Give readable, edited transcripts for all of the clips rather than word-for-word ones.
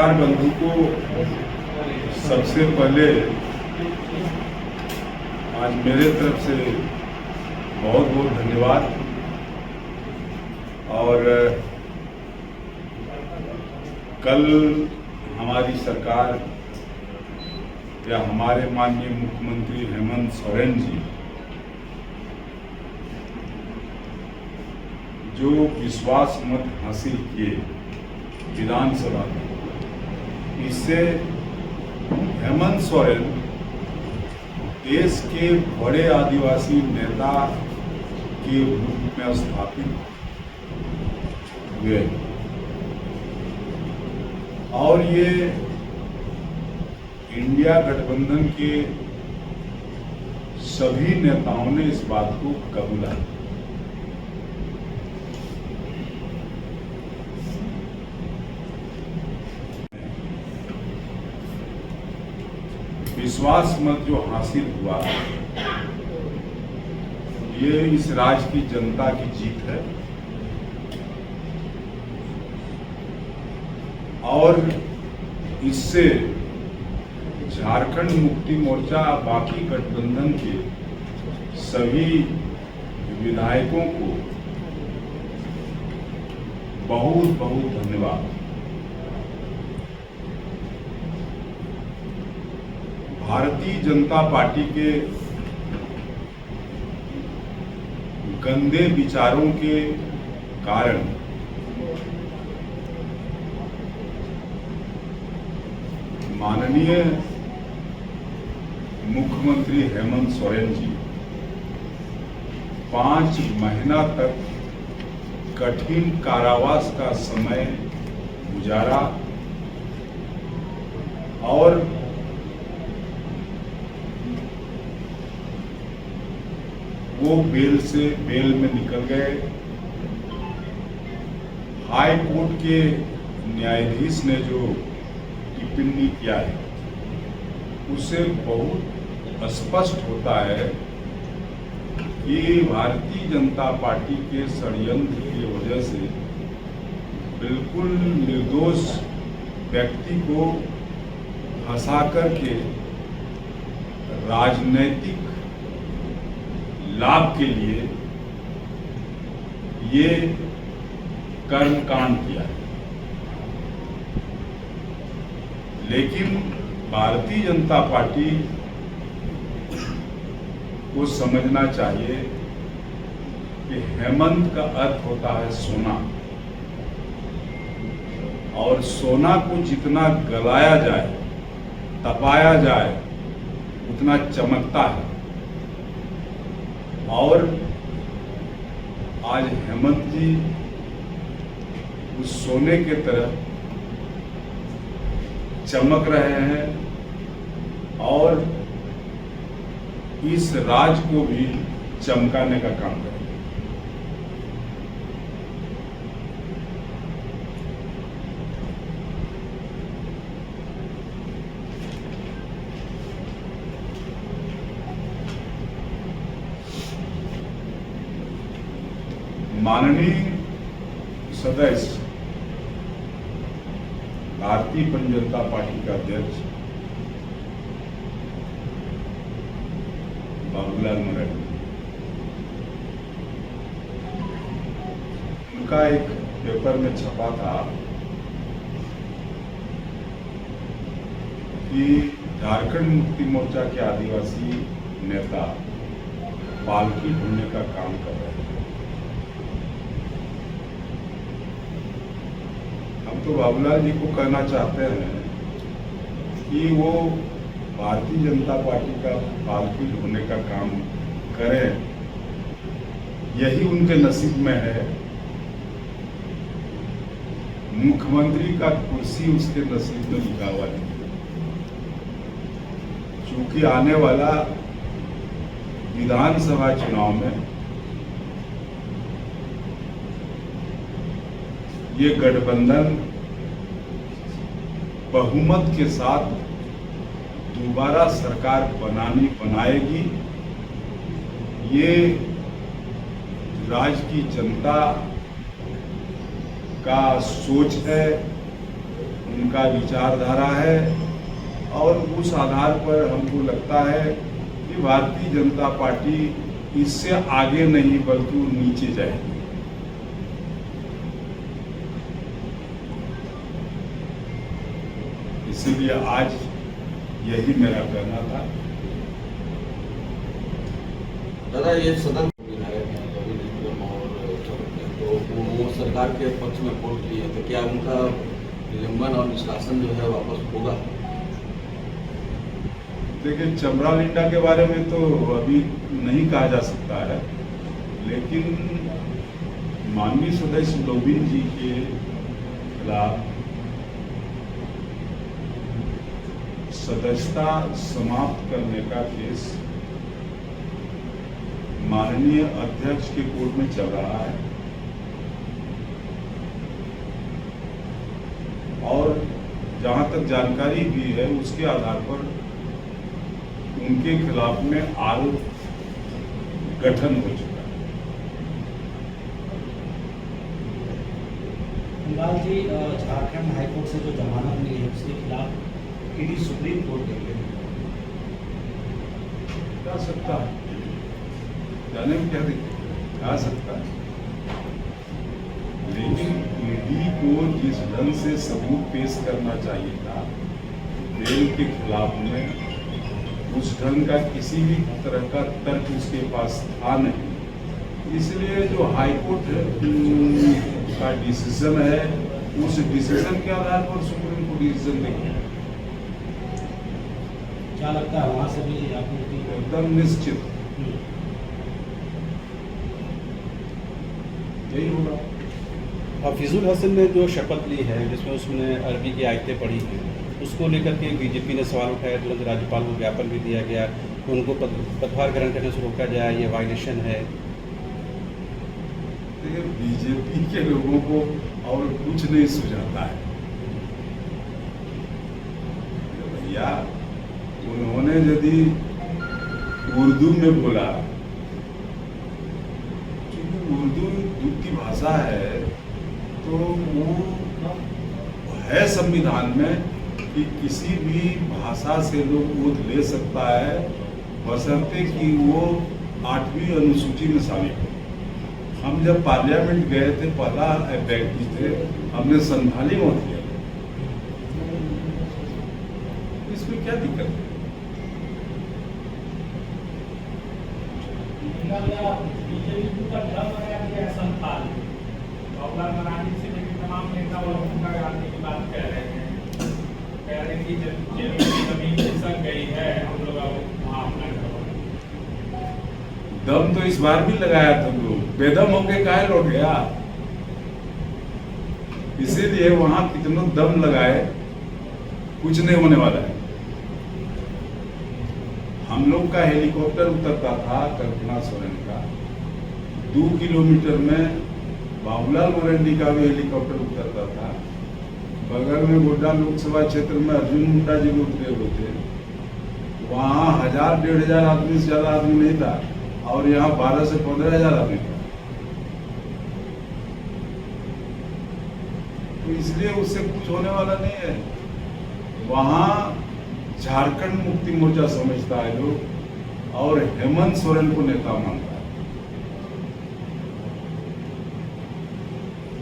पत्रकार बंधु को सबसे पहले आज मेरे तरफ से बहुत बहुत धन्यवाद। और कल हमारी सरकार या हमारे माननीय मुख्यमंत्री हेमंत सोरेन जी जो विश्वास मत हासिल किए विधानसभा में, इससे हेमंत सोरेन देश के बड़े आदिवासी नेता के रूप में स्थापित हुए और ये इंडिया गठबंधन के सभी नेताओं ने इस बात को कबूला। विश्वास मत जो हासिल हुआ ये इस राज्य की जनता की जीत है और इससे झारखंड मुक्ति मोर्चा बाकी गठबंधन के सभी विधायकों को बहुत बहुत धन्यवाद। भारतीय जनता पार्टी के गंदे विचारों के कारण माननीय मुख्यमंत्री हेमंत सोरेन जी 5 महीना तक कठिन कारावास का समय गुजारा और वो बेल में निकल गए। हाई कोर्ट के न्यायाधीश ने जो टिप्पणी किया है उससे बहुत स्पष्ट होता है कि भारतीय जनता पार्टी के षड्यंत्र की वजह से बिल्कुल निर्दोष व्यक्ति को फंसा करके राजनैतिक लाभ के लिए ये कर्मकांड किया है। लेकिन भारतीय जनता पार्टी को समझना चाहिए कि हेमंत का अर्थ होता है सोना और सोना को जितना गलाया जाए तपाया जाए उतना चमकता है और आज हेमंत जी उस सोने के तरह चमक रहे हैं और इस राज को भी चमकाने का काम करेंगे। माननीय सदस्य भारतीय जनता पार्टी का अध्यक्ष बाबूलाल मरांडी, उनका एक पेपर में छपा था कि झारखंड मुक्ति मोर्चा के आदिवासी नेता पालकी ढूंढने का काम कर रहे हैं। हम तो बाबूलाल जी को कहना चाहते हैं कि वो भारतीय जनता पार्टी का पालकी ढूंढने का काम करें, यही उनके नसीब में है। मुख्यमंत्री का कुर्सी उसके नसीब में लिखा हुआ है, क्योंकि आने वाला विधानसभा चुनाव में ये गठबंधन बहुमत के साथ दोबारा सरकार बनाएगी। ये राज्य की जनता का सोच है, उनका विचारधारा है और उस आधार पर हमको लगता है कि भारतीय जनता पार्टी इससे आगे नहीं बल्कि नीचे जाएगी। इसीलिए आज यही मेरा कहना था। दादा, ये सदन विधायक हैं तो वो सरकार के पक्ष में वोट लिए, तो क्या उनका निलंबन और निष्कासन जो है वापस होगा? देखिए, चमरा लिंडा के बारे में तो अभी नहीं कहा जा सकता है, लेकिन माननीय सदस्य लोबिन जी के खिलाफ सदस्यता समाप्त करने का केस माननीय अध्यक्ष के कोर्ट में चल रहा है और जहां तक जानकारी भी है उसके आधार पर उनके खिलाफ में आरोप गठन हो चुका है। बंगाल जी, झारखंड हाईकोर्ट से जो जमानत मिली है उसके खिलाफ ईडी सुप्रीम कोर्ट गई है। जा सकता है, जाने में क्या दिक्कत, आ सकता है, लेकिन ईडी को जिस ढंग से सबूत पेश करना चाहिए था बेल के खिलाफ में, उस ढंग का किसी भी तरह का तर्क उसके पास था नहीं। इसलिए जो हाईकोर्ट का डिसीजन है उस डिसीजन के आधार पर सुप्रीम कोर्ट डिसीजन देगी। क्या लगता है वहाँ से भी आपको? एकदम निश्चित यही होगा। हफीजुल हसन ने जो शपथ ली है जिसमें उसने अरबी की आयतें पढ़ी हैं, उसको लेकर के बीजेपी ने सवाल उठाया, तुरंत राज्यपाल को ज्ञापन भी दिया गया कि उनको पदभार ग्रहण करने से रोका जाए, ये वायलेशन है। बीजेपी के लोगों को और कुछ नहीं सुझाता है भैया। उन्होंने यदि उर्दू में बोला, क्योंकि उर्दू दुख की भाषा है, तो वो है संविधान में कि किसी भी भाषा से लोग ओत ले सकता है बशर्ते कि वो 8वीं अनुसूची में शामिल हो। हम जब पार्लियामेंट गए थे, पहला व्यक्ति थे, हमने संथाली मत किया, इसमें क्या दिक्कत है? बीजेपी का ड्रम लगाया गया संथाल, बाबूलाल मरांडी से लेकर तमाम नेता वो भूमिका लगाने की बात कह रहे हैं, कह रहे हैं कि जेलों की जमीन खिसक गई है, हम लोग वहाँ अपना घर। दम तो इस बार भी लगाया तुम लोग, बेदम होके काहे लौट गया? इसीलिए वहां कितनों दम लगाए, कुछ नहीं होने वाला है। हम लोग का हेलीकॉप्टर उतरता था कल्पना सोरेन का, 2 किलोमीटर में बाबूलाल मरांडी का भी हेलीकॉप्टर उतरता था। बगल में गोड्डा लोकसभा क्षेत्र में अर्जुन मुंडा जी भी उतरे हुए थे। वहाँ 1000-1500 आदमी से ज्यादा आदमी नहीं था और यहाँ 12 से 15,000 आदमी था। तो इसलिए उससे कुछ होने वाला नहीं है। वहाँ झारखंड मुक्ति मोर्चा समझता है लोग और हेमंत सोरेन को नेता मानता है।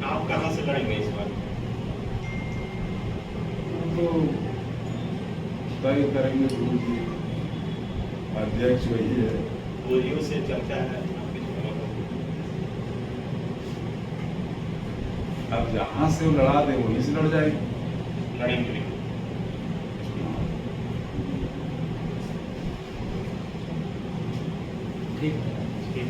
आप कहाँ से लड़ेंगे इस बार? तो तय करेंगे गुरु जी, अध्यक्ष वही है। गोलियों से चर्चा है, अब जहां से वो लड़ा दे वहीं से लड़ जाएगी। लड़ेंगे। ठीक है। ठीक।